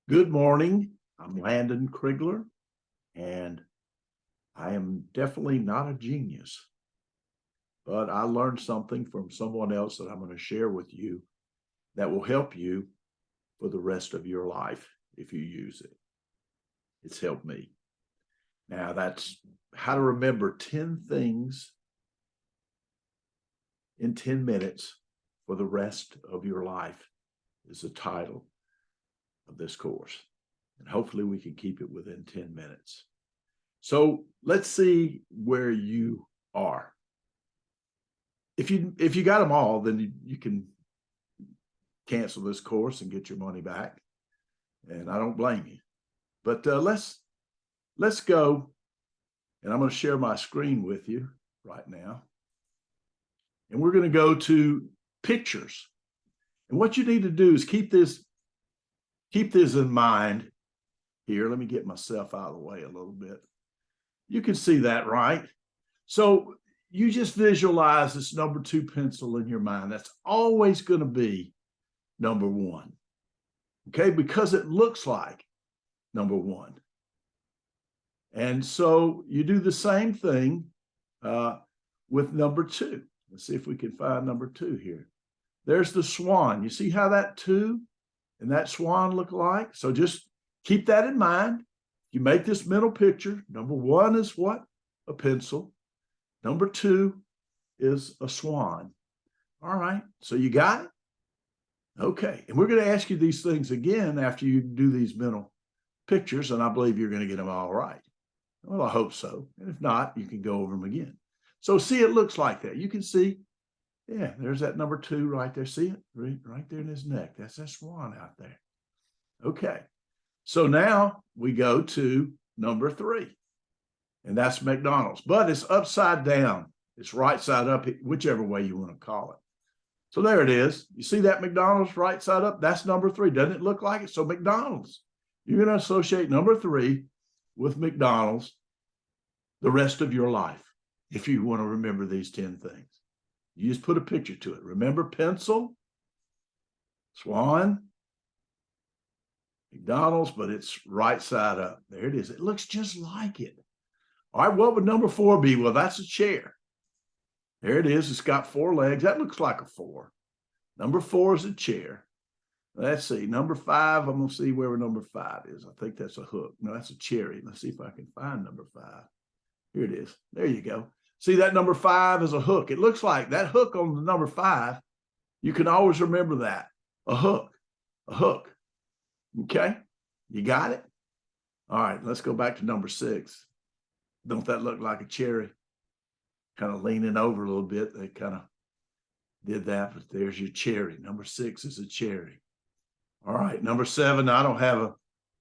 Good morning. I'm Landon Krigler, and I am definitely not a genius, but I learned something from someone else that I'm going to share with you that will help you for the rest of your life if you use it. It's helped me. Now, that's how to remember 10 things in 10 minutes for the rest of your life is the title of this course. And hopefully we can keep it within 10 minutes. So let's see where you are. If you got them all, then you can cancel this course and get your money back. And I don't blame you. But let's go. And I'm going to share my screen with you right now. And we're going to go to pictures. And what you need to do is keep this in mind. Here, let me get myself out of the way a little bit. You can see that, right? So you just visualize this number 2 pencil in your mind. That's always going to be number 1, okay? Because it looks like number 1. And so you do the same thing with number 2. Let's see if we can find number 2 here. There's the swan. You see how that 2 and that swan look like? So just keep that in mind. You make this mental picture. Number 1 is what? A pencil. Number 2 is a swan. All right, so you got it? Okay, and we're going to ask you these things again after you do these mental pictures, and I believe you're going to get them all right. Well, I hope so. And if not, you can go over them again. So see, it looks like that. You can see, yeah, there's that number 2 right there. See it? Right there in his neck. That's that swan out there. Okay, so now we go to number 3. And that's McDonald's, but it's upside down. It's right side up, whichever way you want to call it. So there it is. You see that McDonald's right side up? That's number 3. Doesn't it look like it? So McDonald's. You're going to associate number 3 with McDonald's the rest of your life if you want to remember these 10 things. You just put a picture to it. Remember pencil, swan, McDonald's, but it's right side up. There it is. It looks just like it. All right, what would number 4 be? Well, that's a chair. There it is. It's got 4 legs. That looks like a 4. Number 4 is a chair. Let's see. Number 5, I'm going to see where number 5 is. I think that's a hook. No, that's a cherry. Let's see if I can find number 5. Here it is. There you go. See, that number 5 is a hook. It looks like that hook on the number 5. You can always remember that. A hook. A hook. Okay? You got it? All right, let's go back to number 6. Don't that look like a cherry? Kind of leaning over a little bit. They kind of did that, but there's your cherry. Number 6 is a cherry. All right, number 7, I don't have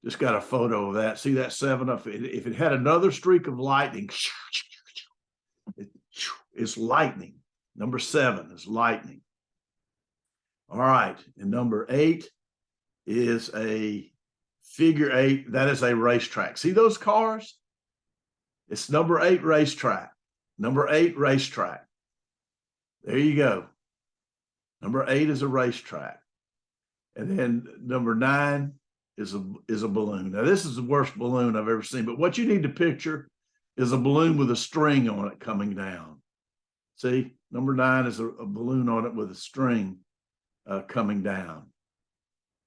just got a photo of that. See that 7? If it had another streak of lightning, it's lightning. Number 7 is lightning. All right, and number 8 is a figure 8. That is a racetrack. See those cars? It's number 8 racetrack. Number 8 racetrack. There you go. Number 8 is a racetrack. And then number 9 is a balloon. Now, this is the worst balloon I've ever seen, but what you need to picture is a balloon with a string on it coming down. See, number 9 is a balloon on it with a string coming down.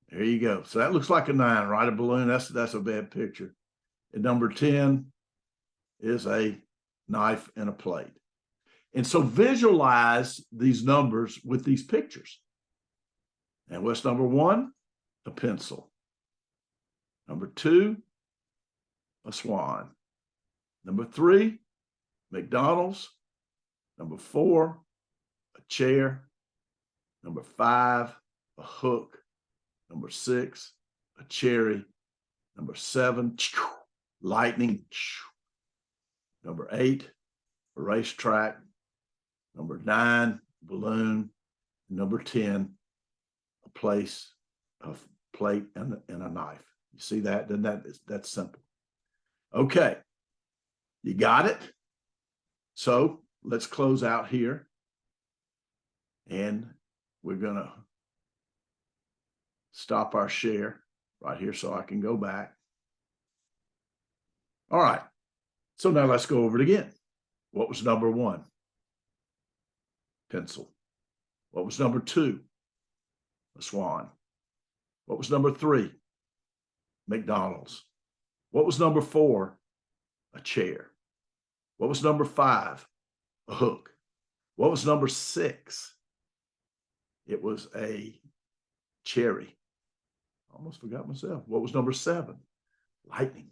There you go. So that looks like a 9, right? A balloon. That's a bad picture. And number 10 is a knife and a plate. And so visualize these numbers with these pictures. And what's number 1? A pencil. Number 2, a swan. Number 3, McDonald's. Number 4, a chair. Number 5, a hook. Number 6, a cherry. Number 7, lightning. Number 8, a racetrack. Number 9, balloon. Number 10, a plate and a knife. You see that? Then that's simple. Okay, you got it? So let's close out here. And we're going to stop our share. right here so I can go back. All right. So now let's go over it again. What was number one? Pencil. What was number two? A swan. What was number three? McDonald's. What was number four? A chair. What was number five? A hook. What was number six? It was a cherry. Almost forgot myself. What was number seven? Lightning.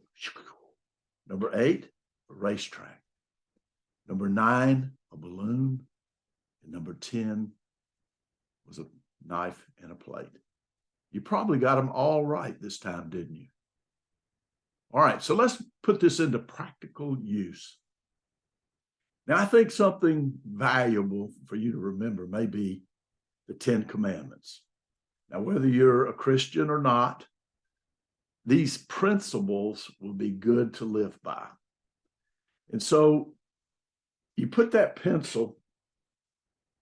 Number eight, a racetrack. Number nine, a balloon. And number 10 was a knife and a plate. You probably got them all right this time, didn't you? All right, so let's put this into practical use. Now, I think something valuable for you to remember may be the 10 Commandments. Now, whether you're a Christian or not, these principles will be good to live by. And so you put that pencil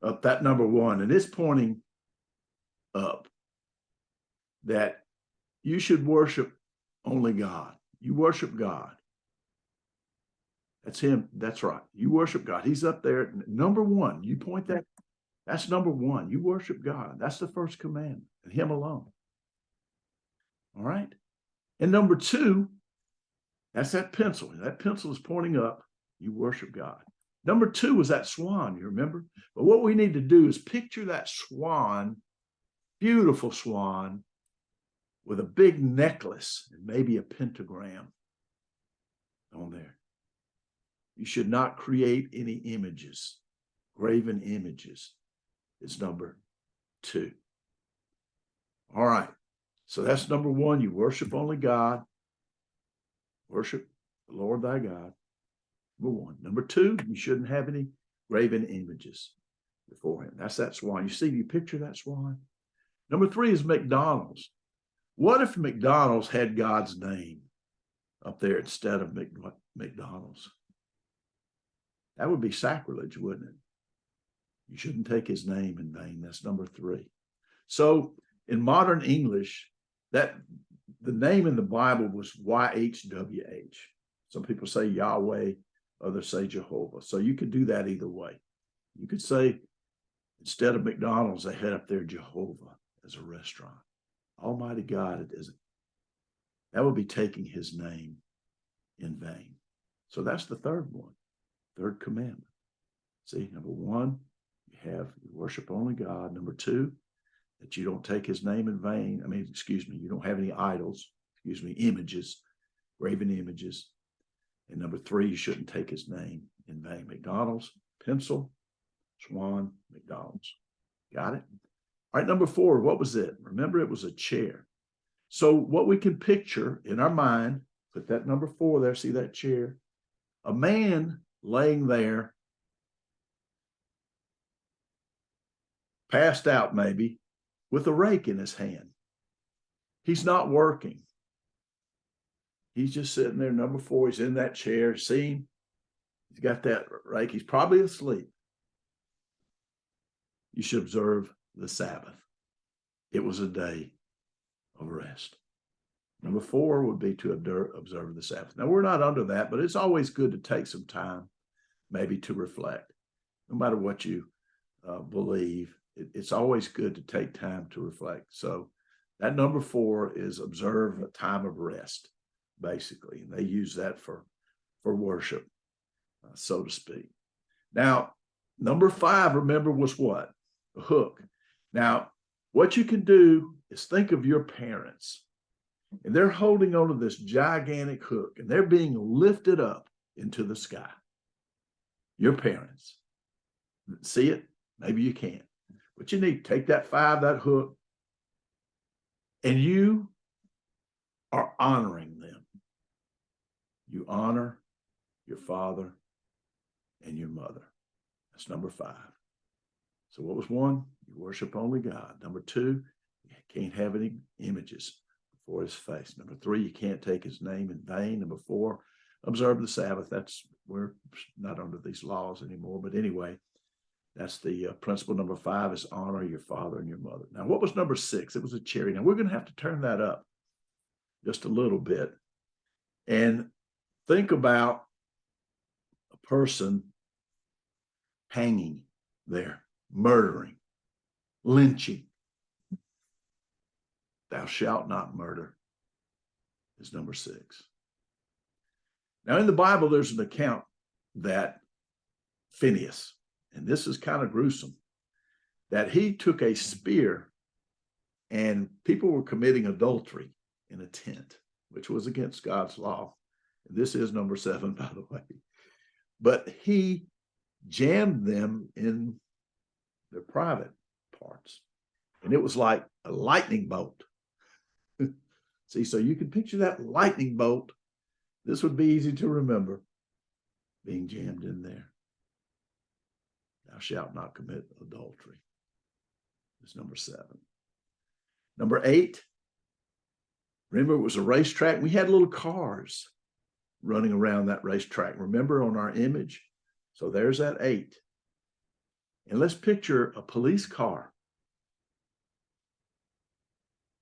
up, that number one, and it's pointing up, that you should worship only God. You worship God. That's him. That's right. You worship God. He's up there. Number one, you point that. That's number one. You worship God. That's the first commandment, and him alone. All right. And number two, that's that pencil. That pencil is pointing up. You worship God. Number two was that swan, you remember? But what we need to do is picture that swan, beautiful swan, with a big necklace and maybe a pentagram on there. You should not create any images. Graven images is number two. All right. So that's number one. You worship only God. Worship the Lord thy God. Number one. Number two, you shouldn't have any graven images before him. That's that swan. You see, you picture that swan? Number three is McDonald's. What if McDonald's had God's name up there instead of McDonald's? That would be sacrilege, wouldn't it? You shouldn't take his name in vain. That's number three. So in modern English, that the name in the Bible was YHWH. Some people say Yahweh, others say Jehovah. So you could do that either way. You could say, instead of McDonald's, they had up there Jehovah as a restaurant. Almighty God, it isn't. That would be taking his name in vain. So that's the third one, third commandment. See, number one, you worship only God. Number two, that you don't take his name in vain. You don't have any idols, images, graven images. And number three, you shouldn't take his name in vain. McDonald's, pencil, swan, McDonald's. Got it? All right, number four, what was it? Remember, it was a chair. So what we can picture in our mind, put that number four there, see that chair? A man laying there, passed out maybe, with a rake in his hand. He's not working. He's just sitting there, number four. He's in that chair. See him? He's got that rake. He's probably asleep. You should observe the Sabbath. It was a day of rest. Number four would be to observe the Sabbath. Now, we're not under that, but it's always good to take some time, maybe to reflect. No matter what you believe, it's always good to take time to reflect. So that number four is observe a time of rest, basically. And they use that for worship, so to speak. Now, number five, remember, was what? A hook. Now, what you can do is think of your parents, and they're holding onto this gigantic hook, and they're being lifted up into the sky. Your parents. See it? Maybe you can't. But you need to take that hook, and you are honoring them. You honor your father and your mother. That's number five. So what was one? You worship only God. Number two, you can't have any images before his face. Number three, you can't take his name in vain. Number four, observe the Sabbath. We're not under these laws anymore. But anyway, that's the principle. Number five is honor your father and your mother. Now, what was number six? It was a cherry. Now, we're going to have to turn that up just a little bit and think about a person hanging there, murdering, lynching. Thou shalt not murder is number 6. Now, in the Bible, there's an account that Phineas, and this is kind of gruesome, that he took a spear and people were committing adultery in a tent, which was against God's law. This is number 7, by the way. But he jammed them in their private parts. And it was like a lightning bolt. See, so you can picture that lightning bolt. This would be easy to remember, being jammed in there. Thou shalt not commit adultery. It's number 7. Number 8, remember it was a racetrack. We had little cars running around that racetrack. Remember on our image? So there's that 8. And let's picture a police car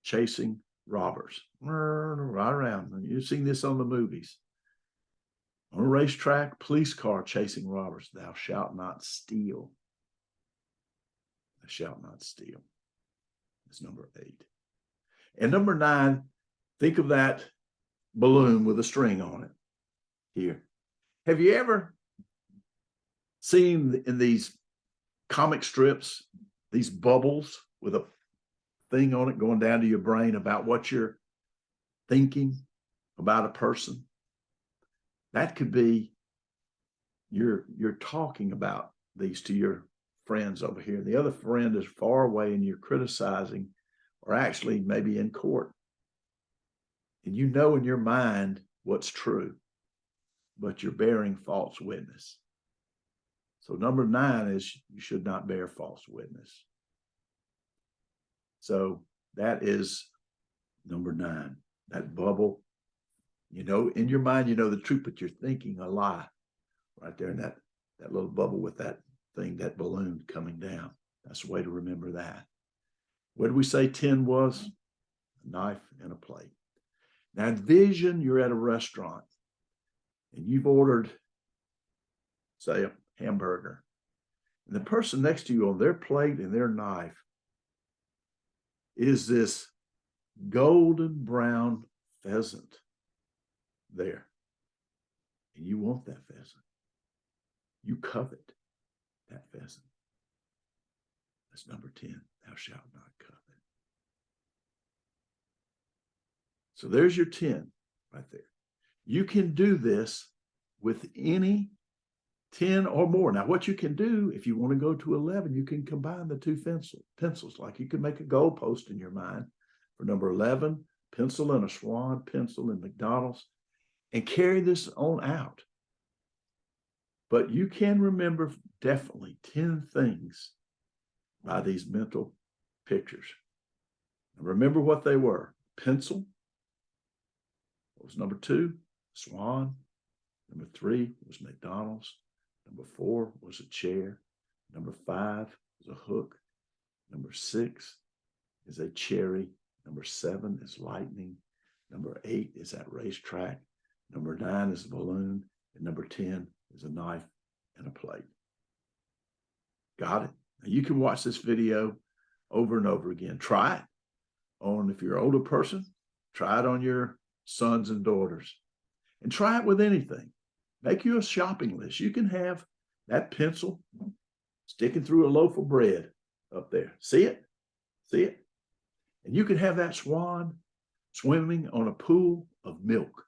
chasing robbers right around. You've seen this on the movies. On a racetrack, police car chasing robbers. Thou shalt not steal. Thou shalt not steal. That's number 8. And number 9, think of that balloon with a string on it here. Have you ever seen in these comic strips, these bubbles with a thing on it going down to your brain about what you're thinking about a person? That could be you're talking about these to your friends over here. The other friend is far away and you're criticizing, or actually maybe in court. And you know in your mind what's true, but you're bearing false witness. So number 9 is you should not bear false witness. So that is number 9, that bubble. You know, in your mind, you know the truth, but you're thinking a lie right there in that little bubble with that thing, that balloon coming down. That's a way to remember that. What did we say 10 was? A knife and a plate. Now envision you're at a restaurant and you've ordered, say, a hamburger. And the person next to you on their plate and their knife is this golden brown pheasant there. And you want that pheasant. You covet that pheasant. That's number 10. Thou shalt not covet. So there's your 10 right there. You can do this with any 10 or more. Now, what you can do, if you want to go to 11, you can combine the 2 pencils. Like you can make a goalpost in your mind for number 11, pencil and a swan, pencil and McDonald's, and carry this on out. But you can remember definitely 10 things by these mental pictures. And remember what they were. Pencil. What was number 2? Swan. Number 3 was McDonald's. Number 4 was a chair. Number 5 was a hook. Number 6 is a cherry. Number 7 is lightning. Number 8 is that racetrack. Number 9 is a balloon. And number 10 is a knife and a plate. Got it? Now you can watch this video over and over again. Try it on, if you're an older person, try it on your sons and daughters. And try it with anything. Make you a shopping list. You can have that pencil sticking through a loaf of bread up there. See it? See it? And you can have that swan swimming on a pool of milk.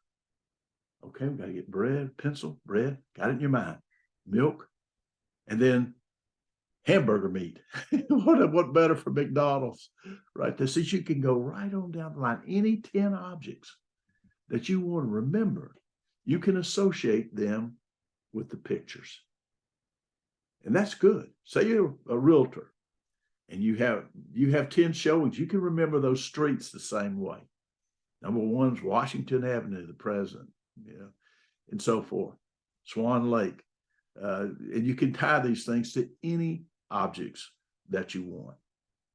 Okay, we got to get bread, pencil, bread. Got it in your mind. Milk. And then hamburger meat. What better for McDonald's? Right there. So you can go right on down the line. Any 10 objects that you want to remember, you can associate them with the pictures. And that's good. Say you're a realtor and you have 10 showings. You can remember those streets the same way. Number 1's Washington Avenue, the president, and so forth. Swan Lake. And you can tie these things to any objects that you want.